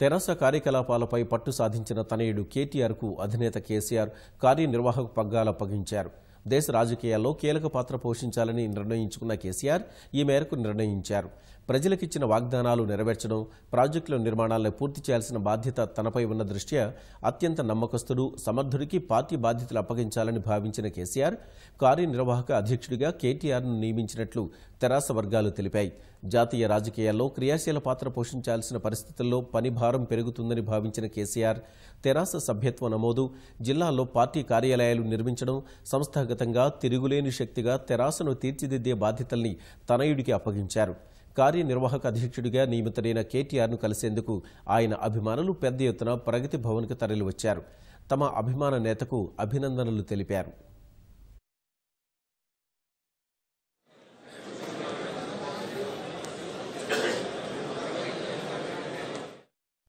తెరాస కార్యకలాపాలపై పట్టు సాధించిన తనయుడు కేటీఆర్కు అధినేత కేసీఆర్ కార్యనిర్వాహక పగ్గాలు అప్పగించారు. దేశ రాజకీయాల్లో కీలక పాత్ర పోషించాలని నిర్ణయించుకున్న కేసీఆర్ ఈ మేరకు నిర్ణయించారు. ప్రజలకిచ్చిన వాగ్దానాలు నెరవేర్చడం, ప్రాజెక్టుల నిర్మాణాలను పూర్తి చేయాల్సిన బాధ్యత తనపై ఉన్న దృష్ట్యా అత్యంత నమ్మకస్తుడు, సమర్థుడికి పార్టీ బాధ్యతలు అప్పగించాలని భావించిన కేసీఆర్ కార్యనిర్వాహక అధ్యక్షుడిగా కేటీఆర్ను నియమించినట్లు తెరాస వర్గాలు తెలిపాయి. జాతీయ రాజకీయాల్లో క్రియాశీల పాత్ర పోషించాల్సిన పరిస్థితుల్లో పని భారం పెరుగుతుందని భావించిన కేసీఆర్ తెరాస సభ్యత్వ నమోదు, జిల్లాల్లో పార్టీ కార్యాలయాలు నిర్మించడం, సంస్థాగతంగా తిరుగులేని శక్తిగా తెరాసను తీర్చిదిద్దే బాధ్యతల్ని తనయుడికి అప్పగించారు. కార్యనిర్వాహక అధ్యక్షుడిగా నియమితుడైన కేటీఆర్ను కలిసేందుకు ఆయన అభిమానులు పెద్ద ఎత్తున ప్రగతి భవన్కు తరలివచ్చారు. తమ అభిమాన నేతకు అభినందనలు తెలిపారు.